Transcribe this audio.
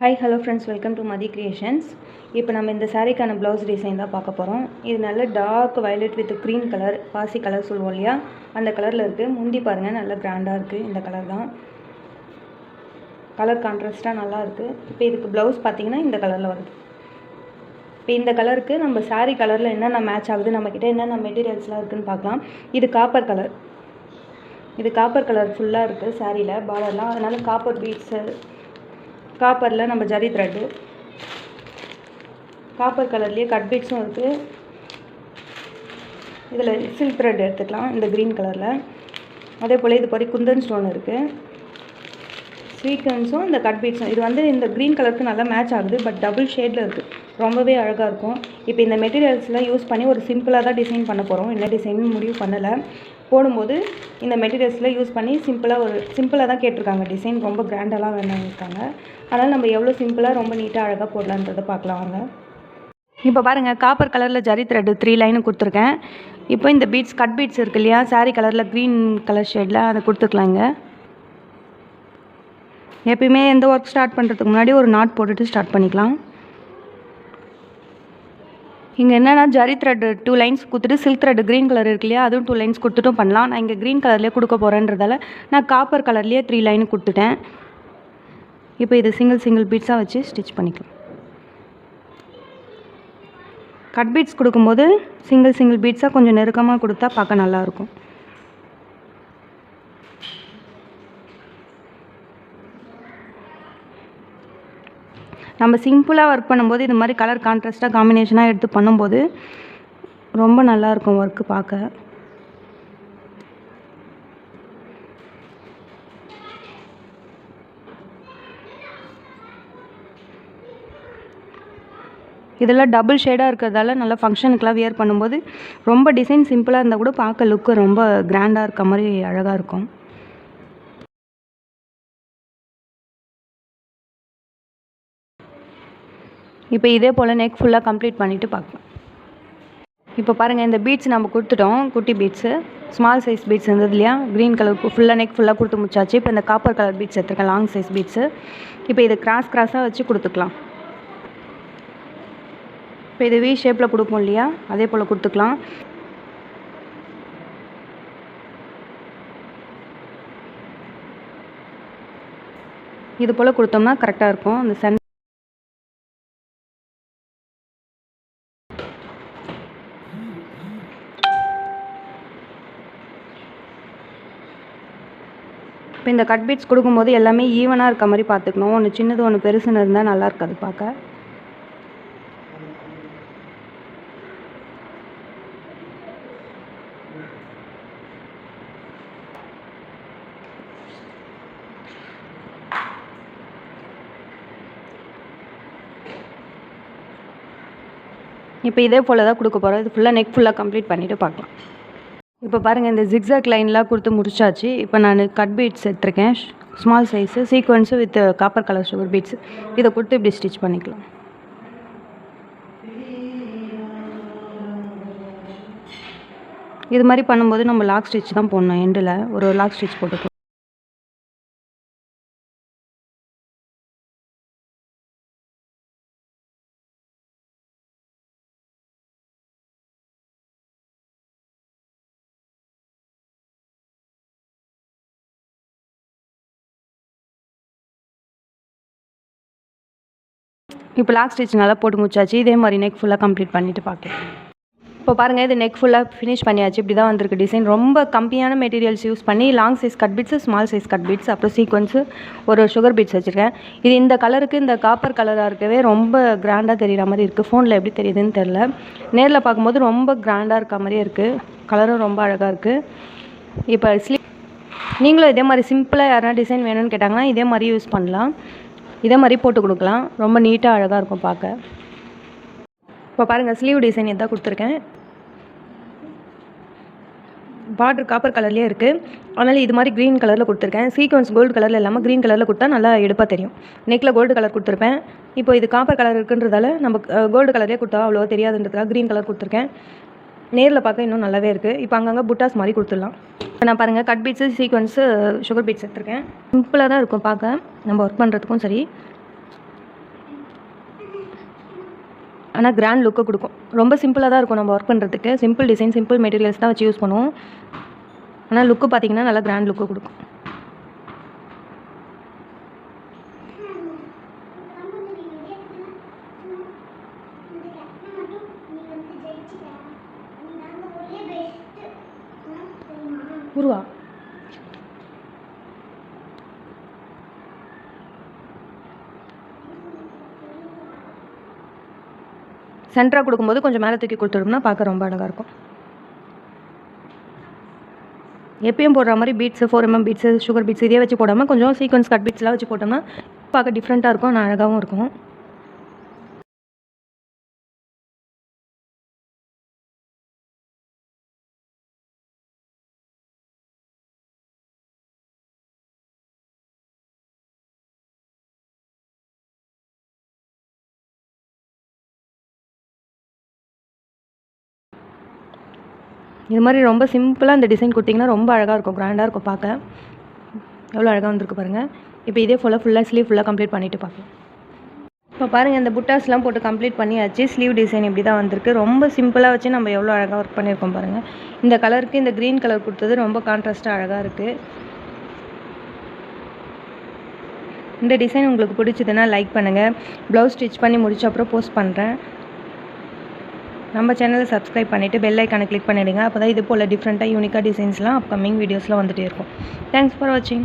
Hi hello friends, welcome to Mathi creations. இப்போ நம்ம இந்த சாரீக்கான ப்ளவுஸ் டிசைன் தான் பார்க்க போகிறோம். இது நல்ல dark violet with green colour, பாசி கலர் சொல்லுவோம் இல்லையா, அந்த கலரில் இருக்குது. முந்தி பாருங்கள், நல்ல கிராண்டாக இருக்குது. இந்த கலர் தான், கலர் கான்ட்ராஸ்ட்டாக நல்லா இருக்குது. இப்போ இதுக்கு ப்ளவுஸ் பார்த்திங்கன்னா இந்த கலரில் வருது. இப்போ இந்த கலருக்கு நம்ம சாரீ கலரில் என்னென்ன மேட்ச் ஆகுது, நம்மக்கிட்ட என்னென்ன மெட்டீரியல்ஸ்லாம் இருக்குதுன்னு பார்க்கலாம். இது காப்பர் கலர், இது காப்பர் கலர் ஃபுல்லாக இருக்குது சாரியில் பார்டர்லாம். அதனால் காப்பர் பீட்ஸு, காப்பரில் நம்ம ஜரி த்ரெட்டு, காப்பர் கலர்லேயே கட் பீட்ஸும் இருக்குது. இதில் சில்க் த்ரெட் எடுத்துக்கலாம் இந்த க்ரீன் கலரில். அதே போல் இது போய் குந்தன் ஸ்டோன் இருக்குது, ஸ்வீக்கன்ஸும் இந்த கட் பீட்ஸும். இது வந்து இந்த க்ரீன் கலருக்கு நல்லா மேட்ச் ஆகுது, பட் டபுள் ஷேடில் இருக்குது, ரொம்பவே அழகாக இருக்கும். இப்போ இந்த மெட்டீரியல்ஸ்லாம் யூஸ் பண்ணி ஒரு சிம்பிளாக தான் டிசைன் பண்ண போகிறோம். என்ன டிசைன் முடிவு பண்ணலை. போடும்போது இந்த மெட்டீரியல்ஸில் யூஸ் பண்ணி சிம்பிளாக தான் கேட்டிருக்காங்க. டிசைன் ரொம்ப கிராண்டெல்லாம் வேணாம் இருக்காங்க. அதனால் நம்ம எவ்வளோ சிம்பிளாக ரொம்ப நீட்டாக அழகாக போடலான்றதை பார்க்கலாம் வாங்க. இப்போ பாருங்கள், காப்பர் கலரில் ஜரி த்ரெட்டு 3 லைனு கொடுத்துருக்கேன். இப்போ இந்த பீட்ஸ், கட் பீட்ஸ் இருக்கு இல்லையா, சாரீ கலரில் க்ரீன் கலர் ஷேடில் அதை கொடுத்துக்கலாங்க. எப்பயுமே எந்த ஒர்க் ஸ்டார்ட் பண்ணுறதுக்கு முன்னாடி ஒரு நாட் போட்டுட்டு ஸ்டார்ட் பண்ணிக்கலாம். இங்கே என்னென்னா ஜரி த்ரெட் 2 லைன்ஸ் கொடுத்துட்டு, சில்க் த்ரெட் க்ரீன் கலர் இருக்கு இல்லையா, அதுவும் 2 லைன்ஸ் கொடுத்துட்டும் பண்ணலாம். நான் இங்கே க்ரீன் கலர்லேயே கொடுக்க போகிறேன்றதால நான் காப்பர் கலர்லேயே 3 லைனு கொடுத்துட்டேன். இப்போ இது சிங்கிள் பீட்ஸாக வச்சு ஸ்டிச் பண்ணிக்கலாம். கட் பீட்ஸ் கொடுக்கும்போது சிங்கிள் பீட்ஸாக கொஞ்சம் நெருக்கமாக கொடுத்தா பார்க்க நல்லாயிருக்கும். நம்ம சிம்பிளாக ஒர்க் பண்ணும்போது இது மாதிரி கலர் கான்ட்ராஸ்ட்டாக காம்பினேஷனாக எடுத்து பண்ணும்போது ரொம்ப நல்லாயிருக்கும் ஒர்க்கு பார்க்க. இதெல்லாம் டபுள் ஷேடாக இருக்கிறதால நல்லா ஃபங்க்ஷனுக்கெலாம் வியர் பண்ணும்போது ரொம்ப டிசைன் சிம்பிளாக இருந்தால் கூட பார்க்க லுக்கு ரொம்ப கிராண்டாக இருக்க மாதிரி அழகாக இருக்கும். இப்போ இதே போல் நெக் ஃபுல்லாக கம்ப்ளீட் பண்ணிவிட்டு பார்க்கலாம். இப்போ பாருங்கள், இந்த பீட்ஸ் நம்ம கொடுத்துட்டோம். குட்டி பீட்ஸு, ஸ்மால் சைஸ் பீட்ஸ் இருந்தது இல்லையா, க்ரீன் கலர் ஃபுல்லாக நெக் ஃபுல்லாக கொடுத்து முடிச்சாச்சு. இப்போ இந்த காப்பர் கலர் பீட்ஸ் எடுத்துருக்கேன், லாங் சைஸ் பீட்ஸு. இப்போ இது கிராஸாக வச்சு கொடுத்துக்கலாம். இப்போ இது வி ஷேப்பில் கொடுப்போம் இல்லையா, அதே போல் கொடுத்துக்கலாம். இது போல் கொடுத்தோம்னா கரெக்டாக இருக்கும். அந்த இப்போ இந்த கட் பீட்ஸ் கொடுக்கும்போது எல்லாமே ஈவனாக இருக்க மாதிரி பார்த்துக்கணும். ஒன்று சின்னது ஒன்று பெருசுன்னு இருந்தால் நல்லா இருக்காது பார்க்க. இப்போ இதே போல் தான் கொடுக்க போகிறோம். இது ஃபுல்லாக நெக் ஃபுல்லாக கம்ப்ளீட் பண்ணிவிட்டு பார்க்கலாம். இப்போ பாருங்கள், இந்த ஜிக்ஸாக் லைன்லாம் கொடுத்து முடிச்சாச்சு. இப்போ நான் கட் பீட்ஸ் எடுத்துருக்கேன், small size, sequence with copper colour sugar beads. இதை கொடுத்து இப்படி ஸ்டிச் பண்ணிக்கலாம். இது மாதிரி பண்ணும்போது நம்ம லாக் ஸ்டிச் தான் போடணும். எண்டில் ஒரு லாக் ஸ்டிச் போட்டுக்கலாம். இப்போ லாக் ஸ்டிச் நல்லா போட்டு முடிச்சாச்சு. இதே மாதிரி நெக் ஃபுல்லாக கம்ப்ளீட் பண்ணிவிட்டு பார்க்கலாம். இப்போ பாருங்கள், இது நெக் ஃபுல்லாக ஃபினிஷ் பண்ணியாச்சு. இப்படி தான் வந்திருக்கு டிசைன். ரொம்ப கம்மியான மெட்டீரியல்ஸ் யூஸ் பண்ணி long size cut beads, small size cut beads, அப்புறம் சீக்வன்ஸு, ஒரு சுகர் பீட்ஸ் வச்சுருக்கேன். இது இந்த கலருக்கு, இந்த காப்பர் கலராக இருக்கவே ரொம்ப கிராண்டாக தெரிகிற மாதிரி இருக்குது. ஃபோனில் எப்படி தெரியுதுன்னு தெரில, நேரில் பார்க்கும்போது ரொம்ப கிராண்டாக இருக்க மாதிரியே இருக்குது. கலரும் ரொம்ப அழகாக இருக்குது. இப்போ நீங்களும் இதே மாதிரி சிம்பிளாக யாருனா டிசைன் வேணும்னு கேட்டாங்கன்னா இதே மாதிரி யூஸ் பண்ணலாம். இதே மாதிரி போட்டு கொடுக்கலாம். ரொம்ப நீட்டாக அழகாக இருக்கும் பார்க்க. இப்போ பாருங்கள், ஸ்லீவ் டிசைன் எதாவது கொடுத்துருக்கேன். பார்டர் காப்பர் கலர்லேயே இருக்குது, அதனால் இது மாதிரி க்ரீன் கலரில் கொடுத்துருக்கேன். சீக்வன்ஸ் கோல்டு கலரில் இல்லாமல் க்ரீன் கலரில் கொடுத்தா நல்லா எடுப்பாக தெரியும். நெக்கில் கோல்டு கலர் கொடுத்துருப்பேன். இப்போ இது காப்பர் கலர் இருக்குன்றதால நம்ம கோல்டு கலரே கொடுத்தா அவ்வளோவா தெரியாதுன்றதுக்காக க்ரீன் கலர் கொடுத்துருக்கேன். நேரில் பார்க்க இன்னும் நல்லாவே இருக்குது. இப்போ அங்கங்கே புட்டாஸ் மாதிரி கொடுத்துடலாம். இப்போ நான் பாருங்கள், cut beads, sequins, sugar beads எடுத்துருக்கேன். சிம்பிளாக தான் இருக்கும் பார்க்க, நம்ம ஒர்க் பண்ணுறதுக்கும் சரி. ஆனால் கிராண்ட் லுக்கை கொடுக்கும். ரொம்ப சிம்பிளாக தான் இருக்கும் நம்ம ஒர்க் பண்ணுறதுக்கு. சிம்பிள் டிசைன், சிம்பிள் மெட்டீரியல்ஸ் தான் வச்சு யூஸ் பண்ணுவோம். ஆனால் லுக்கு பார்த்திங்கன்னா நல்லா கிராண்ட் லுக்கை கொடுக்கும். உருவா சென்டராக கொடுக்கும்போது கொஞ்சம் மேலே தூக்கி கொடுத்துட்டோம்னா பார்க்க ரொம்ப அழகாக இருக்கும். எப்பயும் போடுற மாதிரி beads 4mm beads sugar beads இதே வச்சு போடாமல் கொஞ்சம் சீக்வன்ஸ் கட் பீட்ஸ்லாம் வச்சு போட்டோம்னா பார்க்க டிஃப்ரெண்ட்டாக இருக்கும், ஆனால் அழகாகவும் இருக்கும். இது மாதிரி ரொம்ப சிம்பிளாக இந்த டிசைன் கொடுத்திங்கன்னா ரொம்ப அழகாக இருக்கும், கிராண்டாக இருக்கும் பார்க்க. எவ்வளோ அழகாக வந்திருக்கு பாருங்கள். இப்போ இதே ஃபுல்லாக ஸ்லீவ் ஃபுல்லாக கம்ப்ளீட் பண்ணிவிட்டு பார்க்கலாம். இப்போ பாருங்கள், இந்த புட்டாஸ்லாம் போட்டு கம்ப்ளீட் பண்ணியாச்சு. ஸ்லீவ் டிசைன் இப்படி தான் வந்திருக்கு. ரொம்ப சிம்பிளாக வச்சு நம்ம எவ்வளோ அழகாக ஒர்க் பண்ணியிருக்கோம் பாருங்கள். இந்த கலருக்கு இந்த க்ரீன் கலர் கொடுத்தது ரொம்ப கான்ட்ராஸ்ட்டாக அழகாக இருக்குது. இந்த டிசைன் உங்களுக்கு பிடிச்சதுன்னா லைக் பண்ணுங்கள். ப்ளவுஸ் ஸ்டிச் பண்ணி முடிச்ச அப்புறம் போஸ்ட் பண்ணுறேன். நம்ம சேனலை சப்ஸ்கிரைப் பண்ணிவிட்டு பெல் ஐக்கானை கிளிக் பண்ணிவிடுங்க. அப்போ தான் இது போல் டிஃப்ரெண்ட்டாக யூனிக்காக டிசைன்ஸ்லாம் அப்கமிங் வீடியோஸில் வந்துகிட்டே இருக்கும். தேங்க்ஸ் ஃபார் வாட்சிங்.